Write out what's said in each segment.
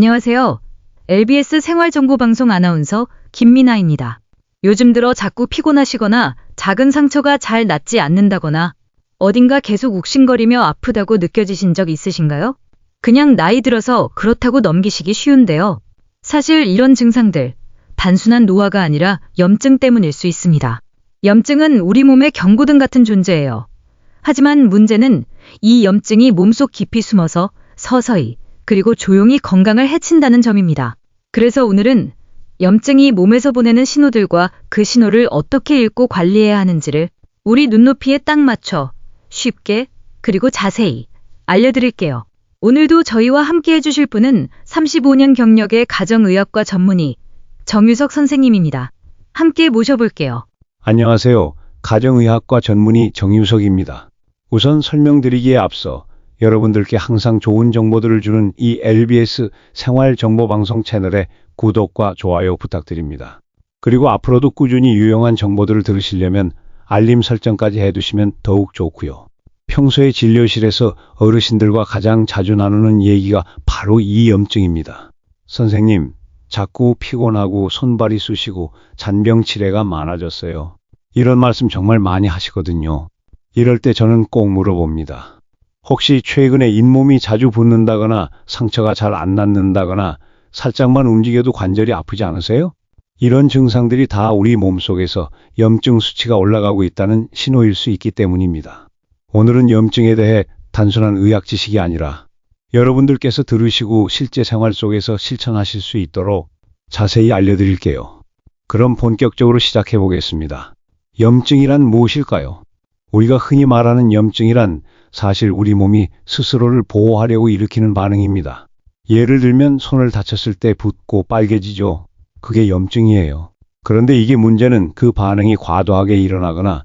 안녕하세요. LBS 생활정보방송 아나운서 김미나입니다. 요즘 들어 자꾸 피곤하시거나 작은 상처가 잘 낫지 않는다거나 어딘가 계속 욱신거리며 아프다고 느껴지신 적 있으신가요? 그냥 나이 들어서 그렇다고 넘기시기 쉬운데요. 사실 이런 증상들, 단순한 노화가 아니라 염증 때문일 수 있습니다. 염증은 우리 몸의 경고등 같은 존재예요. 하지만 문제는 이 염증이 몸속 깊이 숨어서 서서히 그리고 조용히 건강을 해친다는 점입니다. 그래서 오늘은 염증이 몸에서 보내는 신호들과 그 신호를 어떻게 읽고 관리해야 하는지를 우리 눈높이에 딱 맞춰 쉽게 그리고 자세히 알려드릴게요. 오늘도 저희와 함께 해주실 분은 35년 경력의 가정의학과 전문의 정유석 선생님입니다. 함께 모셔볼게요. 안녕하세요. 가정의학과 전문의 정유석입니다. 우선 설명드리기에 앞서 여러분들께 항상 좋은 정보들을 주는 이 LBS 생활정보방송 채널에 구독과 좋아요 부탁드립니다. 그리고 앞으로도 꾸준히 유용한 정보들을 들으시려면 알림 설정까지 해두시면 더욱 좋고요. 평소에 진료실에서 어르신들과 가장 자주 나누는 얘기가 바로 이 염증입니다. 선생님, 자꾸 피곤하고 손발이 쑤시고 잔병 치레가 많아졌어요. 이런 말씀 정말 많이 하시거든요. 이럴 때 저는 꼭 물어봅니다. 혹시 최근에 잇몸이 자주 붓는다거나 상처가 잘 안 낫는다거나 살짝만 움직여도 관절이 아프지 않으세요? 이런 증상들이 다 우리 몸속에서 염증 수치가 올라가고 있다는 신호일 수 있기 때문입니다. 오늘은 염증에 대해 단순한 의학 지식이 아니라 여러분들께서 들으시고 실제 생활 속에서 실천하실 수 있도록 자세히 알려드릴게요. 그럼 본격적으로 시작해 보겠습니다. 염증이란 무엇일까요? 우리가 흔히 말하는 염증이란 사실 우리 몸이 스스로를 보호하려고 일으키는 반응입니다. 예를 들면 손을 다쳤을 때 붓고 빨개지죠. 그게 염증이에요. 그런데 이게 문제는 그 반응이 과도하게 일어나거나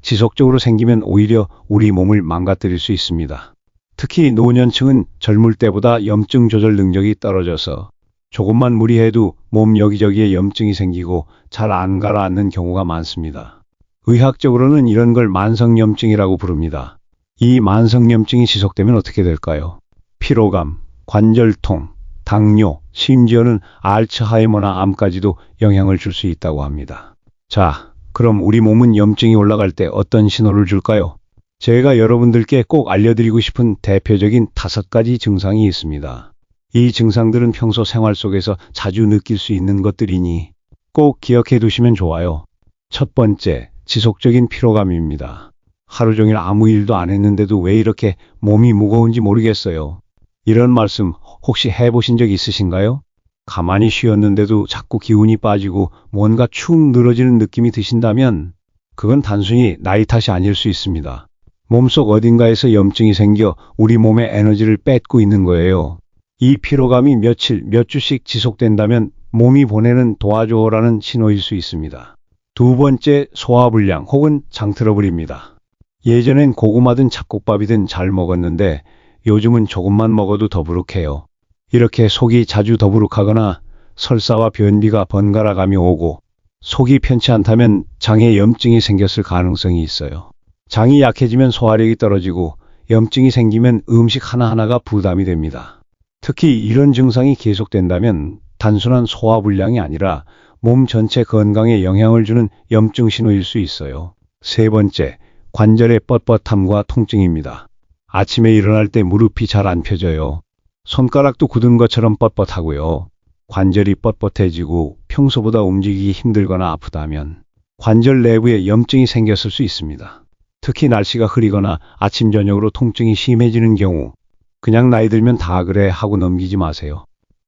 지속적으로 생기면 오히려 우리 몸을 망가뜨릴 수 있습니다. 특히 노년층은 젊을 때보다 염증 조절 능력이 떨어져서 조금만 무리해도 몸 여기저기에 염증이 생기고 잘 안 가라앉는 경우가 많습니다. 의학적으로는 이런 걸 만성염증이라고 부릅니다. 이 만성염증이 지속되면 어떻게 될까요? 피로감, 관절통, 당뇨, 심지어는 알츠하이머나 암까지도 영향을 줄 수 있다고 합니다. 자, 그럼 우리 몸은 염증이 올라갈 때 어떤 신호를 줄까요? 제가 여러분들께 꼭 알려드리고 싶은 대표적인 5가지 증상이 있습니다. 이 증상들은 평소 생활 속에서 자주 느낄 수 있는 것들이니 꼭 기억해 두시면 좋아요. 첫 번째, 지속적인 피로감입니다. 하루 종일 아무 일도 안 했는데도 왜 이렇게 몸이 무거운지 모르겠어요. 이런 말씀 혹시 해보신 적 있으신가요? 가만히 쉬었는데도 자꾸 기운이 빠지고 뭔가 축 늘어지는 느낌이 드신다면 그건 단순히 나이 탓이 아닐 수 있습니다. 몸속 어딘가에서 염증이 생겨 우리 몸의 에너지를 뺏고 있는 거예요. 이 피로감이 며칠, 몇 주씩 지속된다면 몸이 보내는 도와줘라는 신호일 수 있습니다. 두 번째, 소화불량 혹은 장트러블입니다. 예전엔 고구마든 잡곡밥이든 잘 먹었는데 요즘은 조금만 먹어도 더부룩해요. 이렇게 속이 자주 더부룩하거나 설사와 변비가 번갈아 가며 오고 속이 편치 않다면 장에 염증이 생겼을 가능성이 있어요. 장이 약해지면 소화력이 떨어지고 염증이 생기면 음식 하나하나가 부담이 됩니다. 특히 이런 증상이 계속된다면 단순한 소화불량이 아니라 몸 전체 건강에 영향을 주는 염증 신호일 수 있어요. 세 번째, 관절의 뻣뻣함과 통증입니다. 아침에 일어날 때 무릎이 잘 안 펴져요. 손가락도 굳은 것처럼 뻣뻣하고요. 관절이 뻣뻣해지고 평소보다 움직이기 힘들거나 아프다면 관절 내부에 염증이 생겼을 수 있습니다. 특히 날씨가 흐리거나 아침 저녁으로 통증이 심해지는 경우 그냥 나이 들면 다 그래 하고 넘기지 마세요.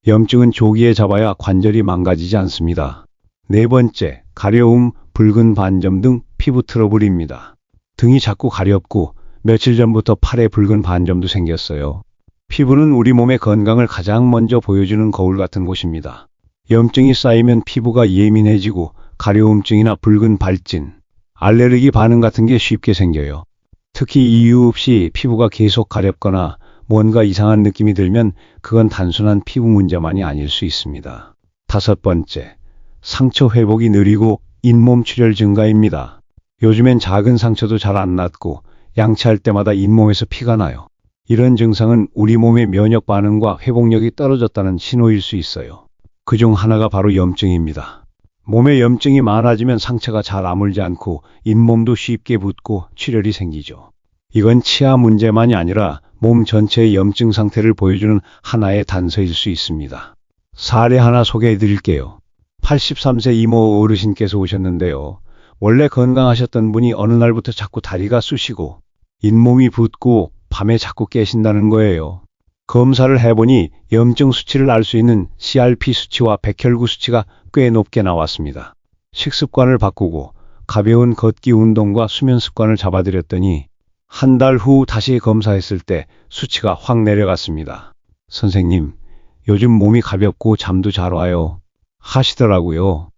염증은 조기에 잡아야 관절이 망가지지 않습니다. 네 번째, 가려움, 붉은 반점 등 피부 트러블입니다. 등이 자꾸 가렵고 며칠 전부터 팔에 붉은 반점도 생겼어요. 피부는 우리 몸의 건강을 가장 먼저 보여주는 거울 같은 곳입니다. 염증이 쌓이면 피부가 예민해지고 가려움증이나 붉은 발진, 알레르기 반응 같은 게 쉽게 생겨요. 특히 이유 없이 피부가 계속 가렵거나 뭔가 이상한 느낌이 들면 그건 단순한 피부 문제만이 아닐 수 있습니다. 다섯 번째, 상처 회복이 느리고 잇몸 출혈 증가입니다. 요즘엔 작은 상처도 잘 안 낫고 양치할 때마다 잇몸에서 피가 나요. 이런 증상은 우리 몸의 면역 반응과 회복력이 떨어졌다는 신호일 수 있어요. 그중 하나가 바로 염증입니다. 몸에 염증이 많아지면 상처가 잘 아물지 않고 잇몸도 쉽게 붓고 출혈이 생기죠. 이건 치아 문제만이 아니라 몸 전체의 염증 상태를 보여주는 하나의 단서일 수 있습니다. 사례 하나 소개해 드릴게요. 83세 이모 어르신께서 오셨는데요. 원래 건강하셨던 분이 어느 날부터 자꾸 다리가 쑤시고 잇몸이 붓고 밤에 자꾸 깨신다는 거예요. 검사를 해보니 염증 수치를 알 수 있는 CRP 수치와 백혈구 수치가 꽤 높게 나왔습니다. 식습관을 바꾸고 가벼운 걷기 운동과 수면 습관을 잡아들였더니 한 달 후 다시 검사했을 때 수치가 확 내려갔습니다. 선생님, 요즘 몸이 가볍고 잠도 잘 와요. 하시더라고요.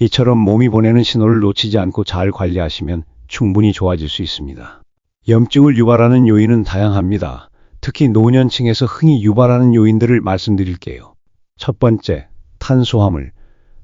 이처럼 몸이 보내는 신호를 놓치지 않고 잘 관리하시면 충분히 좋아질 수 있습니다. 염증을 유발하는 요인은 다양합니다. 특히 노년층에서 흔히 유발하는 요인들을 말씀드릴게요. 첫 번째, 탄수화물.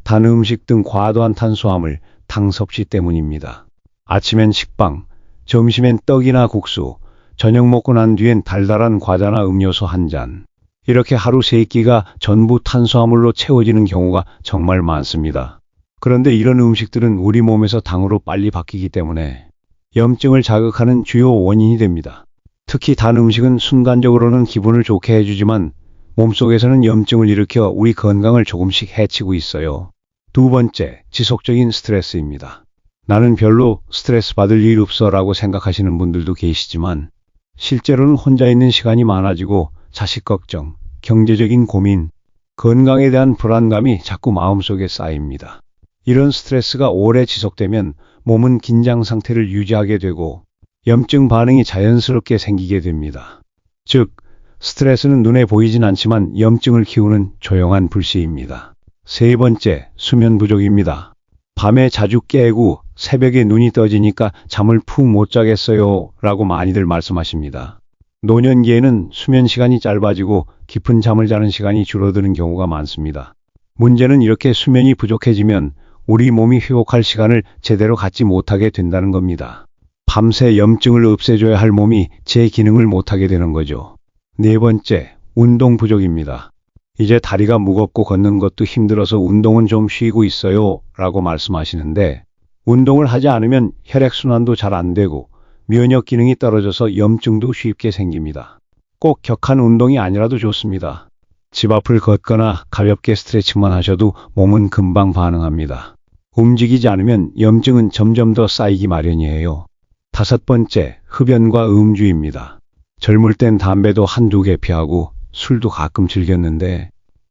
단 음식 등 과도한 탄수화물, 당 섭취 때문입니다. 아침엔 식빵, 점심엔 떡이나 국수, 저녁 먹고 난 뒤엔 달달한 과자나 음료수 한 잔. 이렇게 하루 3끼가 전부 탄수화물로 채워지는 경우가 정말 많습니다. 그런데 이런 음식들은 우리 몸에서 당으로 빨리 바뀌기 때문에 염증을 자극하는 주요 원인이 됩니다. 특히 단 음식은 순간적으로는 기분을 좋게 해주지만 몸속에서는 염증을 일으켜 우리 건강을 조금씩 해치고 있어요. 두 번째, 지속적인 스트레스입니다. 나는 별로 스트레스 받을 일 없어라고 생각하시는 분들도 계시지만 실제로는 혼자 있는 시간이 많아지고 자식 걱정, 경제적인 고민, 건강에 대한 불안감이 자꾸 마음속에 쌓입니다. 이런 스트레스가 오래 지속되면 몸은 긴장 상태를 유지하게 되고 염증 반응이 자연스럽게 생기게 됩니다. 즉, 스트레스는 눈에 보이진 않지만 염증을 키우는 조용한 불씨입니다. 세 번째, 수면 부족입니다. 밤에 자주 깨고 새벽에 눈이 떠지니까 잠을 푹 못 자겠어요 라고 많이들 말씀하십니다. 노년기에는 수면 시간이 짧아지고 깊은 잠을 자는 시간이 줄어드는 경우가 많습니다. 문제는 이렇게 수면이 부족해지면 우리 몸이 회복할 시간을 제대로 갖지 못하게 된다는 겁니다. 밤새 염증을 없애줘야 할 몸이 제 기능을 못하게 되는 거죠. 네 번째, 운동 부족입니다. 이제 다리가 무겁고 걷는 것도 힘들어서 운동은 좀 쉬고 있어요 라고 말씀하시는데 운동을 하지 않으면 혈액순환도 잘 안 되고 면역 기능이 떨어져서 염증도 쉽게 생깁니다. 꼭 격한 운동이 아니라도 좋습니다. 집 앞을 걷거나 가볍게 스트레칭만 하셔도 몸은 금방 반응합니다. 움직이지 않으면 염증은 점점 더 쌓이기 마련이에요. 다섯 번째, 흡연과 음주입니다. 젊을 땐 담배도 한두 개 피하고 술도 가끔 즐겼는데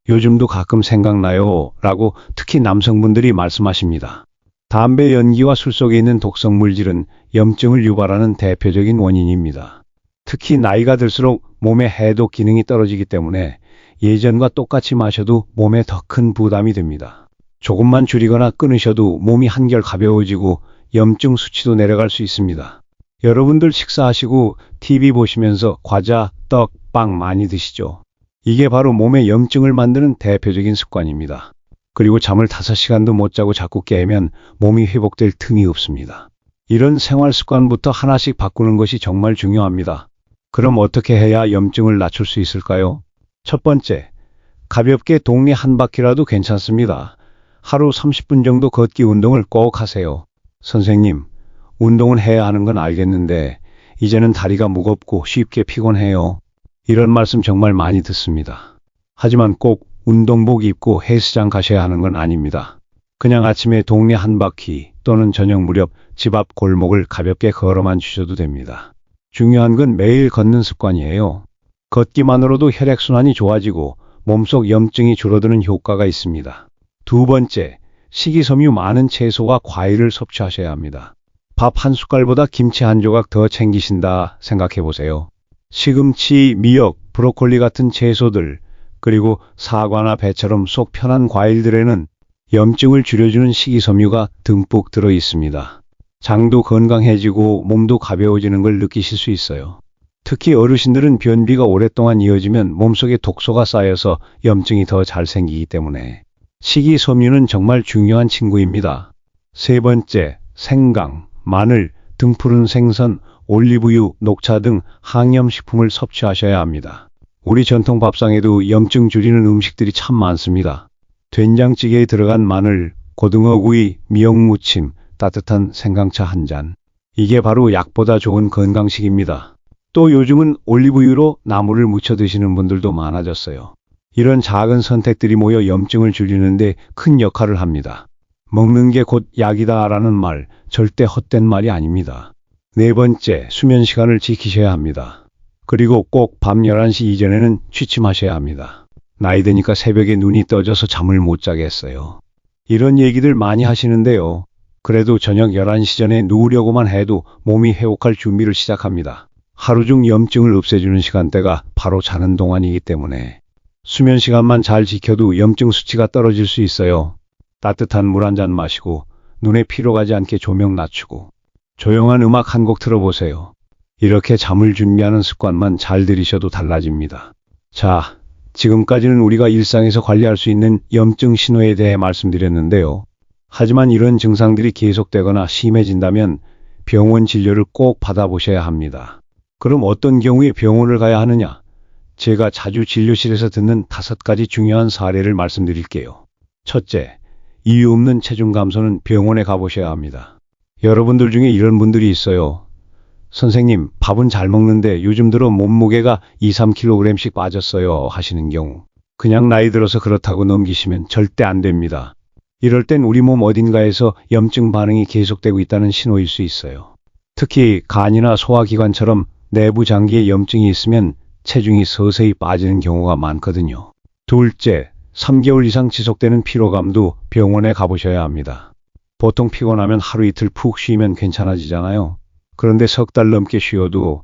요즘도 가끔 생각나요 라고 특히 남성분들이 말씀하십니다. 담배 연기와 술 속에 있는 독성 물질은 염증을 유발하는 대표적인 원인입니다. 특히 나이가 들수록 몸의 해독 기능이 떨어지기 때문에 예전과 똑같이 마셔도 몸에 더 큰 부담이 됩니다. 조금만 줄이거나 끊으셔도 몸이 한결 가벼워지고 염증 수치도 내려갈 수 있습니다. 여러분들 식사하시고 TV 보시면서 과자, 떡, 빵 많이 드시죠? 이게 바로 몸에 염증을 만드는 대표적인 습관입니다. 그리고 잠을 5시간도 못 자고 자꾸 깨면 몸이 회복될 틈이 없습니다. 이런 생활 습관부터 하나씩 바꾸는 것이 정말 중요합니다. 그럼 어떻게 해야 염증을 낮출 수 있을까요? 첫 번째, 가볍게 동네 한 바퀴라도 괜찮습니다. 하루 30분 정도 걷기 운동을 꼭 하세요. 선생님, 운동은 해야 하는 건 알겠는데 이제는 다리가 무겁고 쉽게 피곤해요. 이런 말씀 정말 많이 듣습니다. 하지만 꼭 운동복 입고 헬스장 가셔야 하는 건 아닙니다. 그냥 아침에 동네 한 바퀴 또는 저녁 무렵 집 앞 골목을 가볍게 걸어만 주셔도 됩니다. 중요한 건 매일 걷는 습관이에요. 걷기만으로도 혈액순환이 좋아지고 몸속 염증이 줄어드는 효과가 있습니다. 두 번째, 식이섬유 많은 채소와 과일을 섭취하셔야 합니다. 밥 한 숟갈보다 김치 한 조각 더 챙기신다 생각해 보세요. 시금치, 미역, 브로콜리 같은 채소들, 그리고 사과나 배처럼 속 편한 과일들에는 염증을 줄여주는 식이섬유가 듬뿍 들어 있습니다. 장도 건강해지고 몸도 가벼워지는 걸 느끼실 수 있어요. 특히 어르신들은 변비가 오랫동안 이어지면 몸속에 독소가 쌓여서 염증이 더 잘 생기기 때문에 식이섬유는 정말 중요한 친구입니다. 세 번째, 생강, 마늘, 등푸른 생선, 올리브유, 녹차 등 항염식품을 섭취하셔야 합니다. 우리 전통 밥상에도 염증 줄이는 음식들이 참 많습니다. 된장찌개에 들어간 마늘, 고등어구이, 미역무침, 따뜻한 생강차 한 잔. 이게 바로 약보다 좋은 건강식입니다. 또 요즘은 올리브유로 나물을 무쳐 드시는 분들도 많아졌어요. 이런 작은 선택들이 모여 염증을 줄이는데 큰 역할을 합니다. 먹는 게 곧 약이다라는 말, 절대 헛된 말이 아닙니다. 네 번째, 수면 시간을 지키셔야 합니다. 그리고 꼭 밤 11시 이전에는 취침하셔야 합니다. 나이 드니까 새벽에 눈이 떠져서 잠을 못 자겠어요. 이런 얘기들 많이 하시는데요. 그래도 저녁 11시 전에 누우려고만 해도 몸이 회복할 준비를 시작합니다. 하루 중 염증을 없애주는 시간대가 바로 자는 동안이기 때문에 수면 시간만 잘 지켜도 염증 수치가 떨어질 수 있어요. 따뜻한 물 한 잔 마시고 눈에 피로 가지 않게 조명 낮추고 조용한 음악 한 곡 틀어보세요. 이렇게 잠을 준비하는 습관만 잘 들이셔도 달라집니다. 자, 지금까지는 우리가 일상에서 관리할 수 있는 염증 신호에 대해 말씀드렸는데요. 하지만 이런 증상들이 계속되거나 심해진다면 병원 진료를 꼭 받아보셔야 합니다. 그럼 어떤 경우에 병원을 가야 하느냐? 제가 자주 진료실에서 듣는 5가지 중요한 사례를 말씀드릴게요. 첫째, 이유 없는 체중 감소는 병원에 가보셔야 합니다. 여러분들 중에 이런 분들이 있어요. 선생님, 밥은 잘 먹는데 요즘 들어 몸무게가 2-3kg씩 빠졌어요 하시는 경우. 그냥 나이 들어서 그렇다고 넘기시면 절대 안 됩니다. 이럴 땐 우리 몸 어딘가에서 염증 반응이 계속되고 있다는 신호일 수 있어요. 특히 간이나 소화기관처럼 내부 장기에 염증이 있으면 체중이 서서히 빠지는 경우가 많거든요. 둘째, 3개월 이상 지속되는 피로감도 병원에 가보셔야 합니다. 보통 피곤하면 하루 이틀 푹 쉬면 괜찮아지잖아요. 그런데 3달 넘게 쉬어도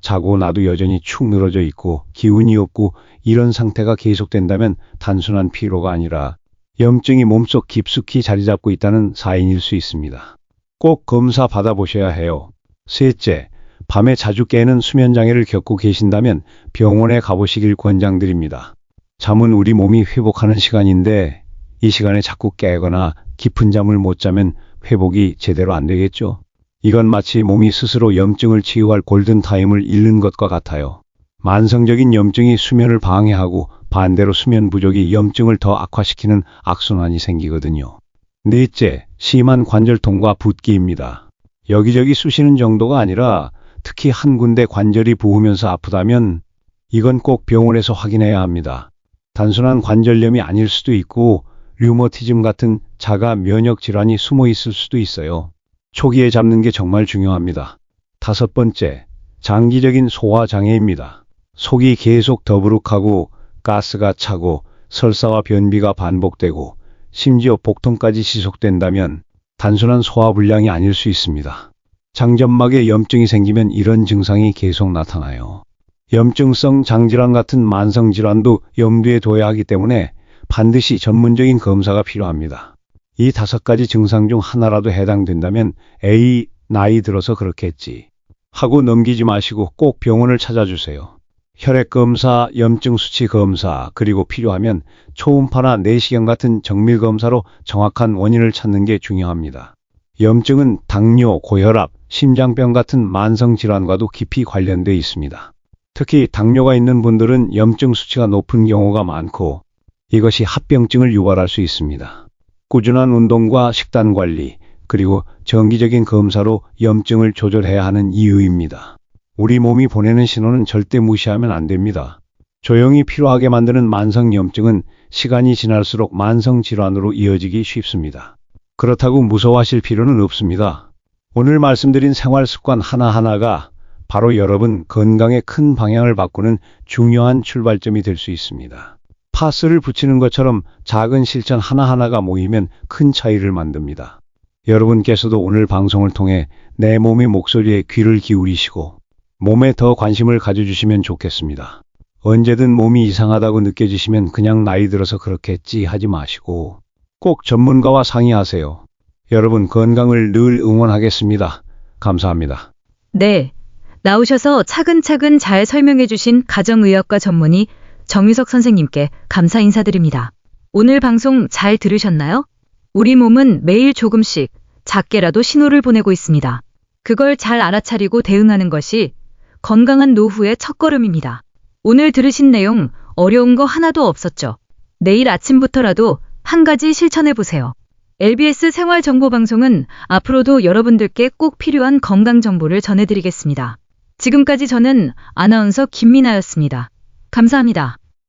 자고 나도 여전히 축 늘어져 있고 기운이 없고 이런 상태가 계속된다면 단순한 피로가 아니라 염증이 몸속 깊숙이 자리 잡고 있다는 사인일 수 있습니다. 꼭 검사 받아보셔야 해요. 셋째, 밤에 자주 깨는 수면장애를 겪고 계신다면 병원에 가보시길 권장드립니다. 잠은 우리 몸이 회복하는 시간인데 이 시간에 자꾸 깨거나 깊은 잠을 못 자면 회복이 제대로 안 되겠죠. 이건 마치 몸이 스스로 염증을 치유할 골든타임을 잃는 것과 같아요. 만성적인 염증이 수면을 방해하고 반대로 수면 부족이 염증을 더 악화시키는 악순환이 생기거든요. 넷째, 심한 관절통과 붓기입니다. 여기저기 쑤시는 정도가 아니라 특히 한 군데 관절이 부으면서 아프다면 이건 꼭 병원에서 확인해야 합니다. 단순한 관절염이 아닐 수도 있고 류머티즘 같은 자가 면역 질환이 숨어 있을 수도 있어요. 초기에 잡는 게 정말 중요합니다. 5번째, 장기적인 소화 장애입니다. 속이 계속 더부룩하고 가스가 차고 설사와 변비가 반복되고 심지어 복통까지 지속된다면 단순한 소화불량이 아닐 수 있습니다. 장점막에 염증이 생기면 이런 증상이 계속 나타나요. 염증성 장질환 같은 만성질환도 염두에 둬야 하기 때문에 반드시 전문적인 검사가 필요합니다. 이 5가지 증상 중 하나라도 해당된다면 에이, 나이 들어서 그렇겠지 하고 넘기지 마시고 꼭 병원을 찾아주세요. 혈액검사, 염증 수치 검사, 그리고 필요하면 초음파나 내시경 같은 정밀검사로 정확한 원인을 찾는 게 중요합니다. 염증은 당뇨, 고혈압, 심장병 같은 만성질환과도 깊이 관련돼 있습니다. 특히 당뇨가 있는 분들은 염증 수치가 높은 경우가 많고 이것이 합병증을 유발할 수 있습니다. 꾸준한 운동과 식단 관리, 그리고 정기적인 검사로 염증을 조절해야 하는 이유입니다. 우리 몸이 보내는 신호는 절대 무시하면 안 됩니다. 조용히 피로하게 만드는 만성염증은 시간이 지날수록 만성질환으로 이어지기 쉽습니다. 그렇다고 무서워하실 필요는 없습니다. 오늘 말씀드린 생활습관 하나하나가 바로 여러분 건강에 큰 방향을 바꾸는 중요한 출발점이 될 수 있습니다. 파스를 붙이는 것처럼 작은 실천 하나하나가 모이면 큰 차이를 만듭니다. 여러분께서도 오늘 방송을 통해 내 몸의 목소리에 귀를 기울이시고 몸에 더 관심을 가져주시면 좋겠습니다. 언제든 몸이 이상하다고 느껴지시면 그냥 나이 들어서 그렇겠지 하지 마시고 꼭 전문가와 상의하세요. 여러분 건강을 늘 응원하겠습니다. 감사합니다. 네, 나오셔서 차근차근 잘 설명해 주신 가정의학과 전문의 정유석 선생님께 감사 인사드립니다. 오늘 방송 잘 들으셨나요? 우리 몸은 매일 조금씩 작게라도 신호를 보내고 있습니다. 그걸 잘 알아차리고 대응하는 것이 건강한 노후의 첫걸음입니다. 오늘 들으신 내용 어려운 거 하나도 없었죠? 내일 아침부터라도 한 가지 실천해 보세요. LBS 생활정보방송은 앞으로도 여러분들께 꼭 필요한 건강 정보를 전해드리겠습니다. 지금까지 저는 아나운서 김미나였습니다. 감사합니다.